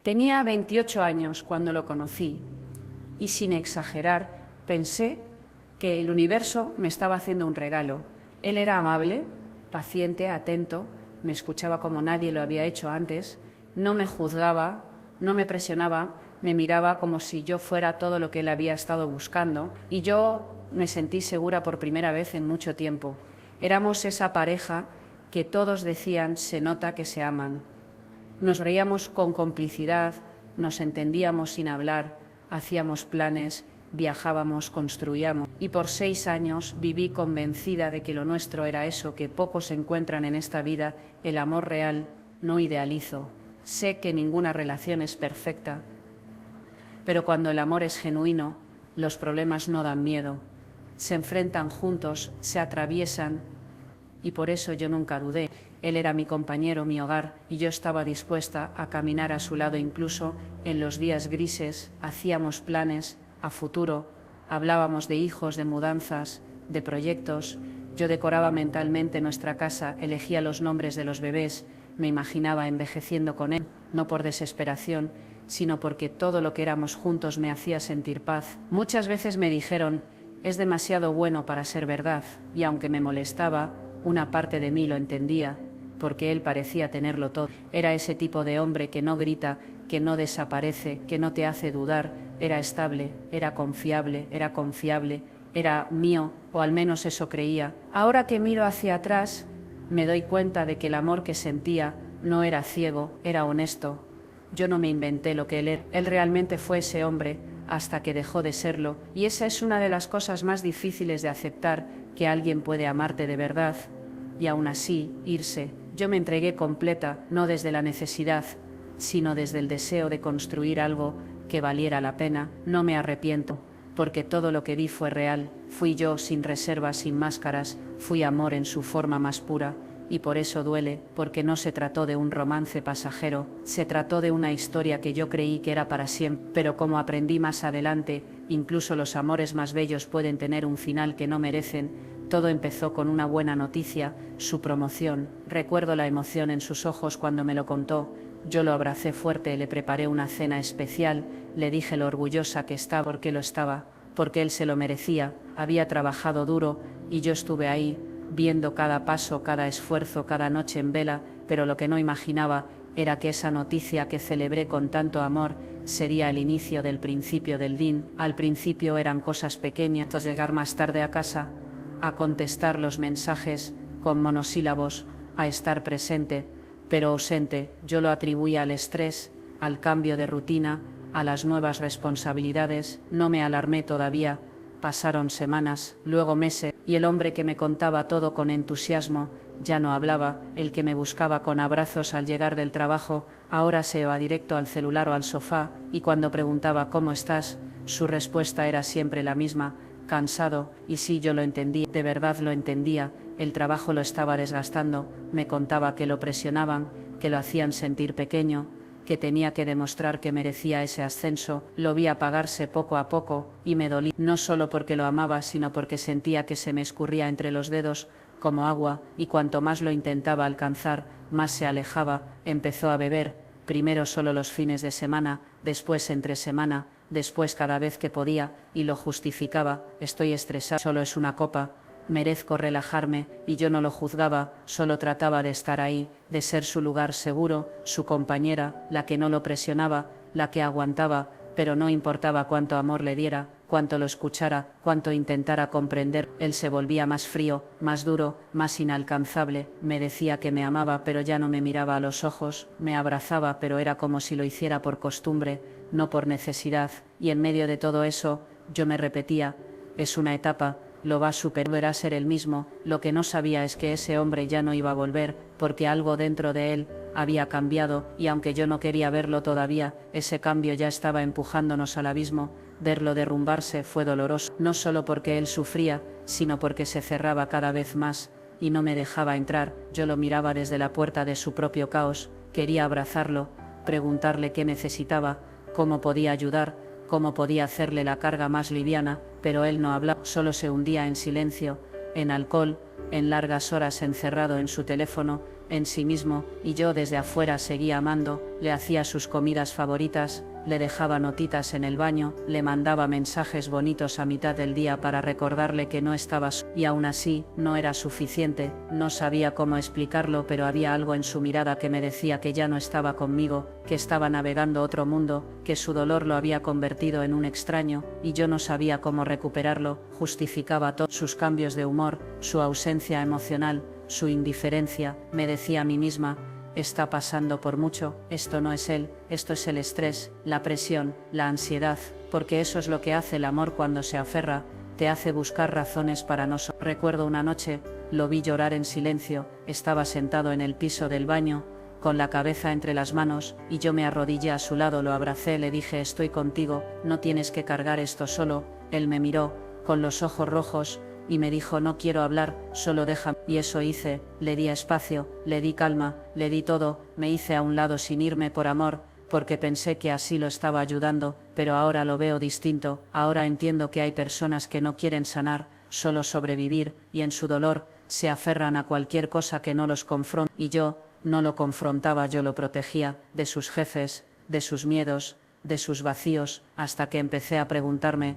Tenía 28 años cuando lo conocí y, sin exagerar, pensé que el universo me estaba haciendo un regalo. Él era amable, paciente, atento, me escuchaba como nadie lo había hecho antes, no me juzgaba, no me presionaba, me miraba como si yo fuera todo lo que él había estado buscando, y yo me sentí segura por primera vez en mucho tiempo. Éramos esa pareja que todos decían se nota que se aman. Nos reíamos con complicidad, nos entendíamos sin hablar, hacíamos planes, viajábamos, construíamos. Y por 6 años viví convencida de que lo nuestro era eso que pocos encuentran en esta vida, el amor real. No idealizo. Sé que ninguna relación es perfecta, pero cuando el amor es genuino, los problemas no dan miedo. Se enfrentan juntos, se atraviesan, y por eso yo nunca dudé. Él era mi compañero, mi hogar, y yo estaba dispuesta a caminar a su lado incluso en los días grises. Hacíamos planes a futuro, hablábamos de hijos, de mudanzas, de proyectos. Yo decoraba mentalmente nuestra casa, elegía los nombres de los bebés, me imaginaba envejeciendo con él, no por desesperación, sino porque todo lo que éramos juntos me hacía sentir paz. Muchas veces me dijeron, es demasiado bueno para ser verdad, y aunque me molestaba, una parte de mí lo entendía, porque él parecía tenerlo todo. Era ese tipo de hombre que no grita, que no desaparece, que no te hace dudar. Era estable, era confiable, era confiable, era mío, o al menos eso creía. Ahora que miro hacia atrás, me doy cuenta de que el amor que sentía no era ciego, era honesto. Yo no me inventé lo que él era. Él realmente fue ese hombre hasta que dejó de serlo. Y esa es una de las cosas más difíciles de aceptar, que alguien puede amarte de verdad y aún así irse. Yo me entregué completa, no desde la necesidad, sino desde el deseo de construir algo que valiera la pena. No me arrepiento, porque todo lo que vi fue real. Fui yo, sin reservas, sin máscaras. Fui amor en su forma más pura. Y por eso duele, porque no se trató de un romance pasajero, se trató de una historia que yo creí que era para siempre, pero como aprendí más adelante, incluso los amores más bellos pueden tener un final que no merecen. Todo empezó con una buena noticia, su promoción. Recuerdo la emoción en sus ojos cuando me lo contó. Yo lo abracé fuerte, le preparé una cena especial, le dije lo orgullosa que estaba, porque lo estaba, porque él se lo merecía, había trabajado duro y yo estuve ahí, viendo cada paso, cada esfuerzo, cada noche en vela, pero lo que no imaginaba era que esa noticia que celebré con tanto amor sería el inicio del principio del fin. Al principio eran cosas pequeñas, entonces llegar más tarde a casa, a contestar los mensajes con monosílabos, a estar presente, pero ausente. Yo lo atribuía al estrés, al cambio de rutina, a las nuevas responsabilidades. No me alarmé todavía. Pasaron semanas, luego meses, y el hombre que me contaba todo con entusiasmo ya no hablaba. El que me buscaba con abrazos al llegar del trabajo ahora se iba directo al celular o al sofá, y cuando preguntaba ¿cómo estás?, su respuesta era siempre la misma: cansado. Y sí, yo lo entendía, de verdad lo entendía. El trabajo lo estaba desgastando. Me contaba que lo presionaban, que lo hacían sentir pequeño, que tenía que demostrar que merecía ese ascenso. Lo vi apagarse poco a poco y me dolí, no solo porque lo amaba, sino porque sentía que se me escurría entre los dedos como agua, y cuanto más lo intentaba alcanzar, más se alejaba. Empezó a beber, primero solo los fines de semana, después entre semana, después cada vez que podía, y lo justificaba: estoy estresado, solo es una copa, merezco relajarme. Y yo no lo juzgaba, solo trataba de estar ahí, de ser su lugar seguro, su compañera, la que no lo presionaba, la que aguantaba, pero no importaba cuánto amor le diera, cuánto lo escuchara, cuánto intentara comprender. Él se volvía más frío, más duro, más inalcanzable. Me decía que me amaba, pero ya no me miraba a los ojos. Me abrazaba, pero era como si lo hiciera por costumbre, no por necesidad. Y en medio de todo eso, yo me repetía: es una etapa, lo va a superar, volverá a ser el mismo. Lo que no sabía es que ese hombre ya no iba a volver, porque algo dentro de él había cambiado, y aunque yo no quería verlo todavía, ese cambio ya estaba empujándonos al abismo. Verlo derrumbarse fue doloroso, no solo porque él sufría, sino porque se cerraba cada vez más y no me dejaba entrar. Yo lo miraba desde la puerta de su propio caos, quería abrazarlo, preguntarle qué necesitaba, cómo podía ayudar, cómo podía hacerle la carga más liviana, pero él no hablaba, solo se hundía en silencio, en alcohol, en largas horas encerrado en su teléfono, en sí mismo, y yo desde afuera seguía amando, le hacía sus comidas favoritas, le dejaba notitas en el baño, le mandaba mensajes bonitos a mitad del día para recordarle que no estaba solo, y aún así, no era suficiente, no sabía cómo explicarlo, pero había algo en su mirada que me decía que ya no estaba conmigo, que estaba navegando otro mundo, que su dolor lo había convertido en un extraño, y yo no sabía cómo recuperarlo. Justificaba todos sus cambios de humor, su ausencia emocional, su indiferencia. Me decía a mí misma: está pasando por mucho, esto no es él, esto es el estrés, la presión, la ansiedad, porque eso es lo que hace el amor cuando se aferra, te hace buscar razones para no Recuerdo una noche, lo vi llorar en silencio, estaba sentado en el piso del baño, con la cabeza entre las manos, y yo me arrodillé a su lado, lo abracé, le dije: estoy contigo, no tienes que cargar esto solo. Él me miró, con los ojos rojos, y me dijo: no quiero hablar, solo déjame. Y eso hice, le di espacio, le di calma, le di todo, me hice a un lado sin irme por amor, porque pensé que así lo estaba ayudando, pero ahora lo veo distinto, ahora entiendo que hay personas que no quieren sanar, solo sobrevivir, y en su dolor, se aferran a cualquier cosa que no los confronte. Y yo, no lo confrontaba, yo lo protegía, de sus jefes, de sus miedos, de sus vacíos, hasta que empecé a preguntarme: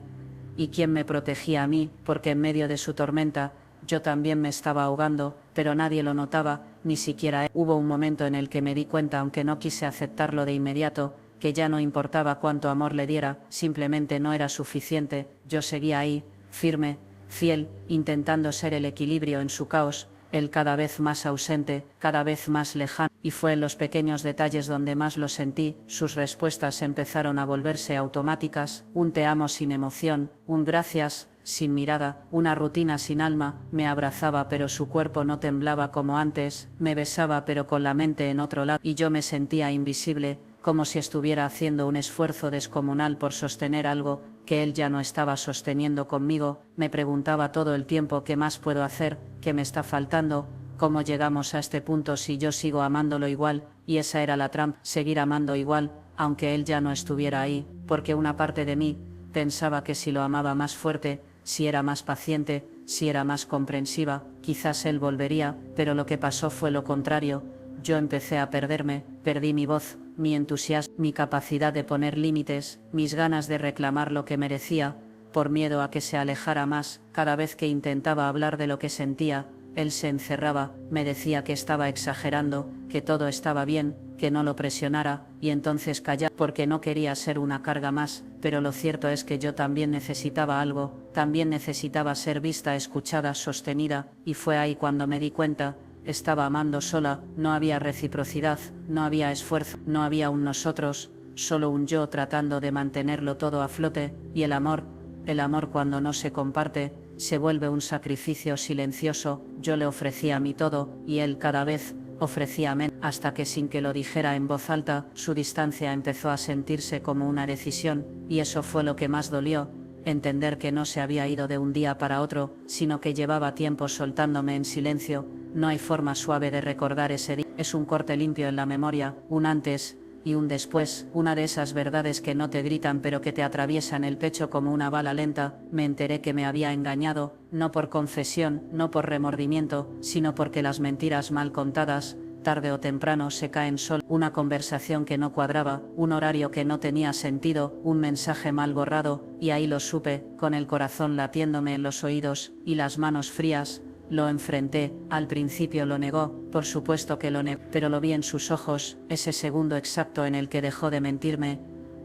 ¿y quién me protegía a mí? Porque en medio de su tormenta, yo también me estaba ahogando, pero nadie lo notaba, ni siquiera él. Hubo un momento en el que me di cuenta, aunque no quise aceptarlo de inmediato, que ya no importaba cuánto amor le diera, simplemente no era suficiente. Yo seguía ahí, firme, fiel, intentando ser el equilibrio en su caos, él cada vez más ausente, cada vez más lejano, y fue en los pequeños detalles donde más lo sentí. Sus respuestas empezaron a volverse automáticas: un te amo sin emoción, un gracias sin mirada, una rutina sin alma. Me abrazaba pero su cuerpo no temblaba como antes, me besaba pero con la mente en otro lado, y yo me sentía invisible, como si estuviera haciendo un esfuerzo descomunal por sostener algo que él ya no estaba sosteniendo conmigo. Me preguntaba todo el tiempo: ¿qué más puedo hacer? ¿Qué me está faltando? ¿Cómo llegamos a este punto si yo sigo amándolo igual? Y esa era la trampa, seguir amando igual, aunque él ya no estuviera ahí, porque una parte de mí pensaba que si lo amaba más fuerte, si era más paciente, si era más comprensiva, quizás él volvería, pero lo que pasó fue lo contrario. Yo empecé a perderme, perdí mi voz, mi entusiasmo, mi capacidad de poner límites, mis ganas de reclamar lo que merecía, por miedo a que se alejara más. Cada vez que intentaba hablar de lo que sentía, él se encerraba, me decía que estaba exagerando, que todo estaba bien, que no lo presionara, y entonces callaba, porque no quería ser una carga más. Pero lo cierto es que yo también necesitaba algo, también necesitaba ser vista, escuchada, sostenida, y fue ahí cuando me di cuenta: estaba amando sola, no había reciprocidad, no había esfuerzo, no había un nosotros, solo un yo tratando de mantenerlo todo a flote. Y el amor cuando no se comparte, se vuelve un sacrificio silencioso. Yo le ofrecía mi todo, y él cada vez ofrecía menos, hasta que sin que lo dijera en voz alta, su distancia empezó a sentirse como una decisión, y eso fue lo que más dolió, entender que no se había ido de un día para otro, sino que llevaba tiempo soltándome en silencio. No hay forma suave de recordar ese día, es un corte limpio en la memoria, un antes y un después, una de esas verdades que no te gritan pero que te atraviesan el pecho como una bala lenta. Me enteré que me había engañado, no por confesión, no por remordimiento, sino porque las mentiras mal contadas, tarde o temprano se caen solas. Una conversación que no cuadraba, un horario que no tenía sentido, un mensaje mal borrado, y ahí lo supe, con el corazón latiéndome en los oídos, y las manos frías. Lo enfrenté, al principio lo negó, por supuesto que lo negó, pero lo vi en sus ojos, ese segundo exacto en el que dejó de mentirme,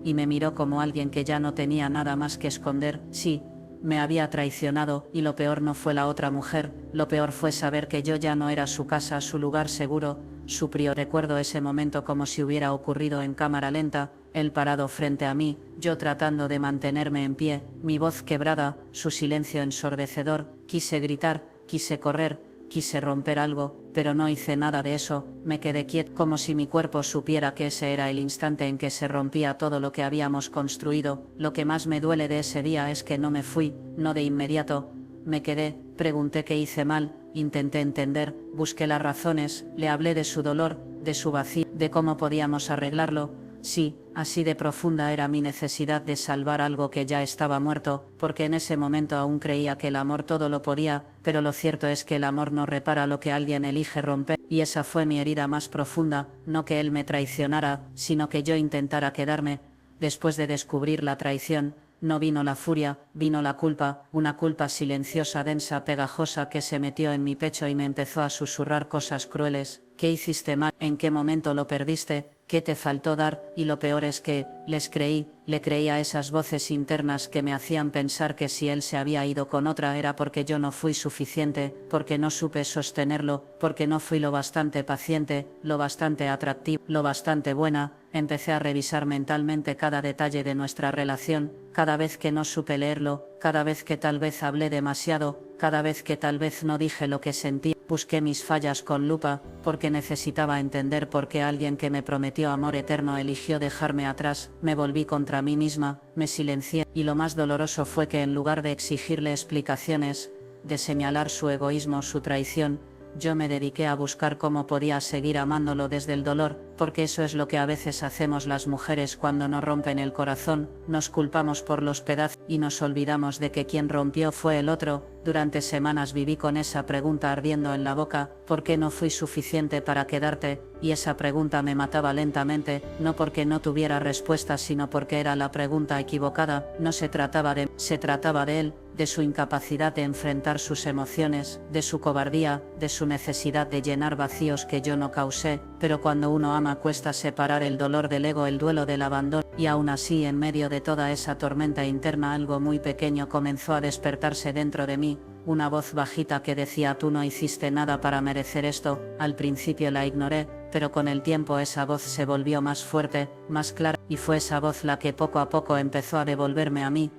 y me miró como alguien que ya no tenía nada más que esconder. Sí, me había traicionado, y lo peor no fue la otra mujer, lo peor fue saber que yo ya no era su casa, su lugar seguro, su prior. Recuerdo ese momento como si hubiera ocurrido en cámara lenta, él parado frente a mí, yo tratando de mantenerme en pie, mi voz quebrada, su silencio ensordecedor. Quise gritar, quise correr, quise romper algo, pero no hice nada de eso. Me quedé quieto, como si mi cuerpo supiera que ese era el instante en que se rompía todo lo que habíamos construido. Lo que más me duele de ese día es que no me fui, no de inmediato. Me quedé, pregunté qué hice mal, intenté entender, busqué las razones, le hablé de su dolor, de su vacío, de cómo podíamos arreglarlo. Sí, así de profunda era mi necesidad de salvar algo que ya estaba muerto, porque en ese momento aún creía que el amor todo lo podía, pero lo cierto es que el amor no repara lo que alguien elige romper, y esa fue mi herida más profunda, no que él me traicionara, sino que yo intentara quedarme. Después de descubrir la traición, no vino la furia, vino la culpa, una culpa silenciosa, densa, pegajosa que se metió en mi pecho y me empezó a susurrar cosas crueles. ¿Qué hiciste mal? ¿En qué momento lo perdiste? ¿Qué te faltó dar? Y lo peor es que, le creí a esas voces internas que me hacían pensar que si él se había ido con otra era porque yo no fui suficiente, porque no supe sostenerlo, porque no fui lo bastante paciente, lo bastante atractivo, lo bastante buena. Empecé a revisar mentalmente cada detalle de nuestra relación, cada vez que no supe leerlo, cada vez que tal vez hablé demasiado, cada vez que tal vez no dije lo que sentí. Busqué mis fallas con lupa, porque necesitaba entender por qué alguien que me prometió amor eterno eligió dejarme atrás. Me volví contra mí misma, me silencié, y lo más doloroso fue que en lugar de exigirle explicaciones, de señalar su egoísmo, su traición, yo me dediqué a buscar cómo podía seguir amándolo desde el dolor, porque eso es lo que a veces hacemos las mujeres cuando nos rompen el corazón, nos culpamos por los pedazos y nos olvidamos de que quien rompió fue el otro. Durante semanas viví con esa pregunta ardiendo en la boca, ¿por qué no fui suficiente para quedarte? Y esa pregunta me mataba lentamente, no porque no tuviera respuesta sino porque era la pregunta equivocada. No se trataba de él, de su incapacidad de enfrentar sus emociones, de su cobardía, de su necesidad de llenar vacíos que yo no causé, pero cuando uno ama cuesta separar el dolor del ego, el duelo del abandono, y aún así en medio de toda esa tormenta interna algo muy pequeño comenzó a despertarse dentro de mí, una voz bajita que decía: tú no hiciste nada para merecer esto. Al principio la ignoré, pero con el tiempo esa voz se volvió más fuerte, más clara, y fue esa voz la que poco a poco empezó a devolverme a mí.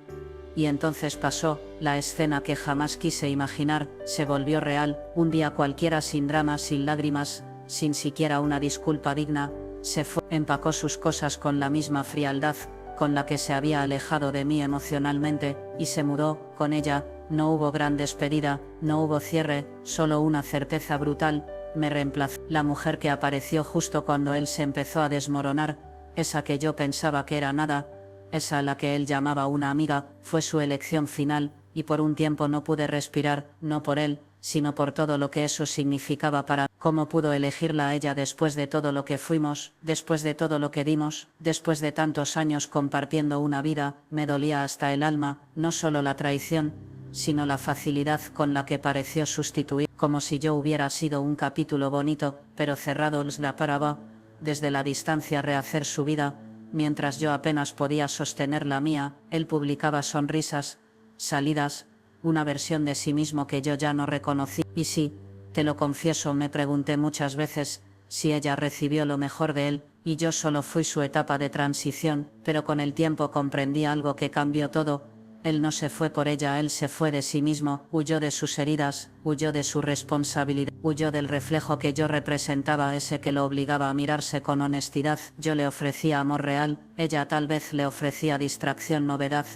Y entonces pasó, la escena que jamás quise imaginar, se volvió real, un día cualquiera sin dramas, sin lágrimas, sin siquiera una disculpa digna, se fue, empacó sus cosas con la misma frialdad con la que se había alejado de mí emocionalmente, y se mudó. Con ella, no hubo gran despedida, no hubo cierre, solo una certeza brutal: me reemplazó. La mujer que apareció justo cuando él se empezó a desmoronar, esa que yo pensaba que era nada, esa a la que él llamaba una amiga, fue su elección final, y por un tiempo no pude respirar, no por él, sino por todo lo que eso significaba para... ¿Cómo pudo elegirla a ella después de todo lo que fuimos, después de todo lo que dimos, después de tantos años compartiendo una vida? Me dolía hasta el alma, no solo la traición, sino la facilidad con la que pareció sustituir, como si yo hubiera sido un capítulo bonito, pero cerrado. La paraba, desde la distancia, rehacer su vida, mientras yo apenas podía sostener la mía. Él publicaba sonrisas, salidas, una versión de sí mismo que yo ya no reconocí. Y sí, te lo confieso, me pregunté muchas veces si ella recibió lo mejor de él, y yo solo fui su etapa de transición, pero con el tiempo comprendí algo que cambió todo. Él no se fue por ella, él se fue de sí mismo, huyó de sus heridas, huyó de su responsabilidad, huyó del reflejo que yo representaba, ese que lo obligaba a mirarse con honestidad. Yo le ofrecía amor real, ella tal vez le ofrecía distracción, novedad,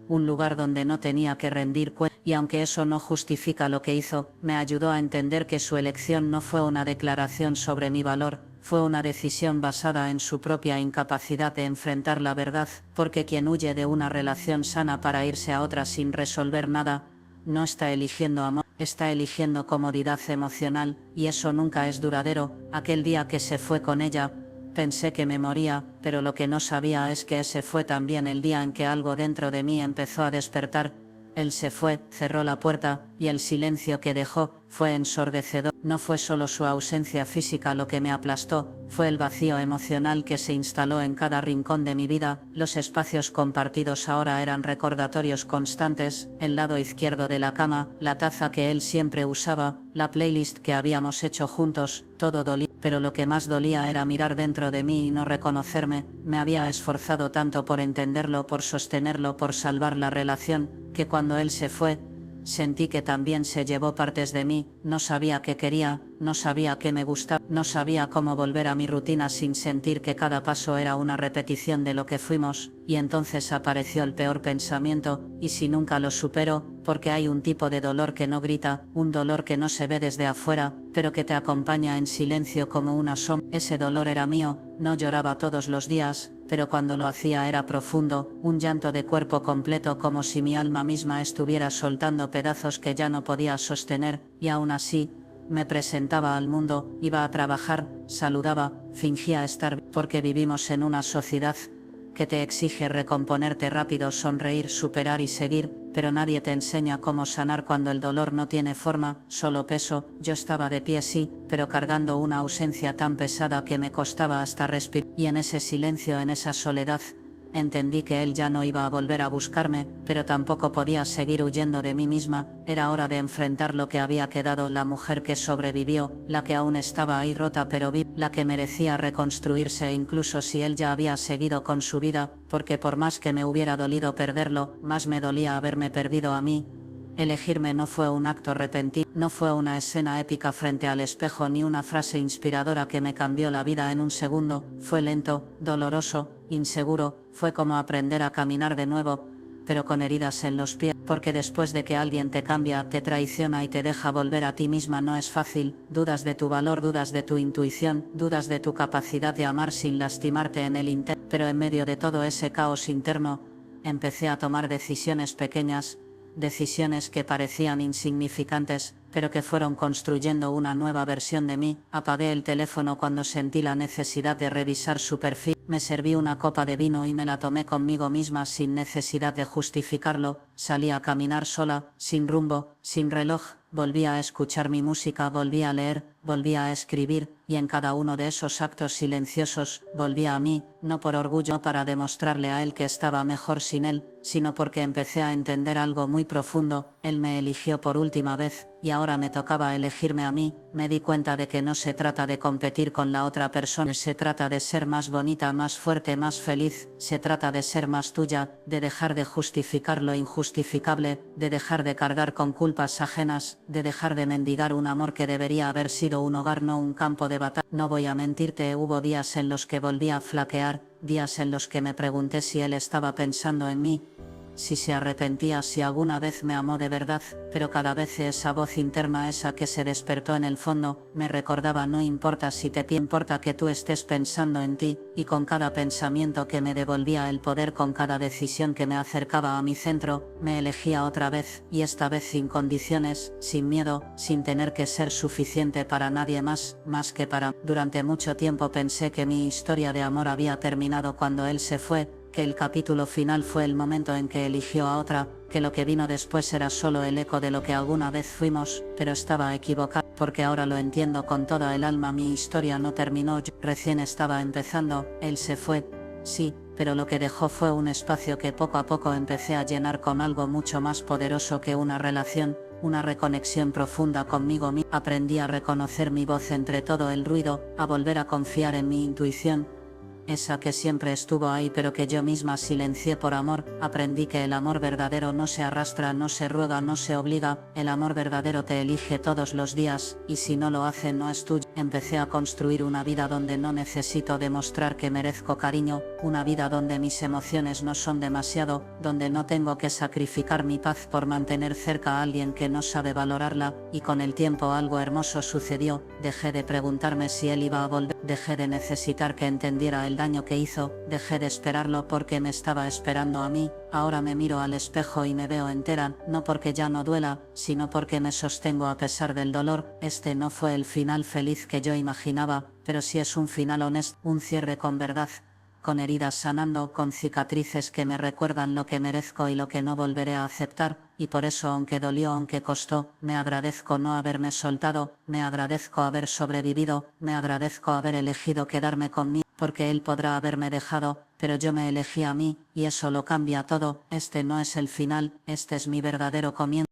un lugar donde no tenía que rendir cuentas. Y aunque eso no justifica lo que hizo, me ayudó a entender que su elección no fue una declaración sobre mi valor, fue una decisión basada en su propia incapacidad de enfrentar la verdad, porque quien huye de una relación sana para irse a otra sin resolver nada, no está eligiendo amor, está eligiendo comodidad emocional, y eso nunca es duradero. Aquel día que se fue con ella, pensé que me moría, pero lo que no sabía es que ese fue también el día en que algo dentro de mí empezó a despertar. Él se fue, cerró la puerta, y el silencio que dejó fue ensordecedor. No fue solo su ausencia física lo que me aplastó, fue el vacío emocional que se instaló en cada rincón de mi vida. Los espacios compartidos ahora eran recordatorios constantes: el lado izquierdo de la cama, la taza que él siempre usaba, la playlist que habíamos hecho juntos. Todo dolía, pero lo que más dolía era mirar dentro de mí y no reconocerme. Me había esforzado tanto por entenderlo, por sostenerlo, por salvar la relación, que cuando él se fue, sentí que también se llevó partes de mí. No sabía qué quería, no sabía qué me gustaba, no sabía cómo volver a mi rutina sin sentir que cada paso era una repetición de lo que fuimos. Y entonces apareció el peor pensamiento: ¿y si nunca lo supero? Porque hay un tipo de dolor que no grita, un dolor que no se ve desde afuera, pero que te acompaña en silencio como una sombra. Ese dolor era mío, no lloraba todos los días, pero cuando lo hacía era profundo, un llanto de cuerpo completo como si mi alma misma estuviera soltando pedazos que ya no podía sostener, y aún así, me presentaba al mundo, iba a trabajar, saludaba, fingía estar, porque vivimos en una sociedad que te exige recomponerte rápido, sonreír, superar y seguir, pero nadie te enseña cómo sanar cuando el dolor no tiene forma, solo peso. Yo estaba de pie sí, pero cargando una ausencia tan pesada que me costaba hasta respirar, y en ese silencio, en esa soledad, entendí que él ya no iba a volver a buscarme, pero tampoco podía seguir huyendo de mí misma. Era hora de enfrentar lo que había quedado, la mujer que sobrevivió, la que aún estaba ahí rota pero viva, la que merecía reconstruirse incluso si él ya había seguido con su vida, porque por más que me hubiera dolido perderlo, más me dolía haberme perdido a mí. Elegirme no fue un acto repentino, no fue una escena épica frente al espejo ni una frase inspiradora que me cambió la vida en un segundo, fue lento, doloroso, inseguro, fue como aprender a caminar de nuevo, pero con heridas en los pies, porque después de que alguien te cambia, te traiciona y te deja volver a ti misma no es fácil, dudas de tu valor, dudas de tu intuición, dudas de tu capacidad de amar sin lastimarte en el intento, pero en medio de todo ese caos interno, empecé a tomar decisiones pequeñas, decisiones que parecían insignificantes, pero que fueron construyendo una nueva versión de mí. Apagué el teléfono cuando sentí la necesidad de revisar su perfil. Me serví una copa de vino y me la tomé conmigo misma sin necesidad de justificarlo. Salí a caminar sola, sin rumbo, sin reloj. Volví a escuchar mi música, volví a leer, volví a escribir, y en cada uno de esos actos silenciosos, volví a mí, no por orgullo, no para demostrarle a él que estaba mejor sin él, sino porque empecé a entender algo muy profundo. Él me eligió por última vez, y ahora me tocaba elegirme a mí. Me di cuenta de que no se trata de competir con la otra persona, se trata de ser más bonita, más fuerte, más feliz, se trata de ser más tuya, de dejar de justificar lo injustificable, de dejar de cargar con culpas ajenas, de dejar de mendigar un amor que debería haber sido un hogar, no un campo de batalla. No voy a mentirte, hubo días en los que volví a flaquear, días en los que me pregunté si él estaba pensando en mí, si se arrepentía, si alguna vez me amó de verdad, pero cada vez esa voz interna, esa que se despertó en el fondo, me recordaba: no importa si te importa que tú estés pensando en ti, y con cada pensamiento que me devolvía el poder, con cada decisión que me acercaba a mi centro, me elegía otra vez, y esta vez sin condiciones, sin miedo, sin tener que ser suficiente para nadie más que para. Durante mucho tiempo pensé que mi historia de amor había terminado cuando él se fue, que el capítulo final fue el momento en que eligió a otra, que lo que vino después era solo el eco de lo que alguna vez fuimos, pero estaba equivocado, porque ahora lo entiendo con toda el alma. Mi historia no terminó, yo recién estaba empezando. Él se fue, sí, pero lo que dejó fue un espacio que poco a poco empecé a llenar con algo mucho más poderoso que una relación, una reconexión profunda conmigo mismo. Aprendí a reconocer mi voz entre todo el ruido, a volver a confiar en mi intuición, esa que siempre estuvo ahí pero que yo misma silencié por amor. Aprendí que el amor verdadero no se arrastra, no se ruega, no se obliga. El amor verdadero te elige todos los días, y si no lo hace no es tuyo. Empecé a construir una vida donde no necesito demostrar que merezco cariño, una vida donde mis emociones no son demasiado, donde no tengo que sacrificar mi paz por mantener cerca a alguien que no sabe valorarla. Y con el tiempo algo hermoso sucedió. Dejé de preguntarme si él iba a volver, dejé de necesitar que entendiera el daño que hizo, dejé de esperarlo porque me estaba esperando a mí. Ahora me miro al espejo y me veo entera, no porque ya no duela, sino porque me sostengo a pesar del dolor. Este no fue el final feliz que yo imaginaba, pero sí es un final honesto, un cierre con verdad, con heridas sanando, con cicatrices que me recuerdan lo que merezco y lo que no volveré a aceptar, y por eso, aunque dolió, aunque costó, me agradezco no haberme soltado, me agradezco haber sobrevivido, me agradezco haber elegido quedarme conmigo, porque él podrá haberme dejado, pero yo me elegí a mí, y eso lo cambia todo. Este no es el final, este es mi verdadero comienzo.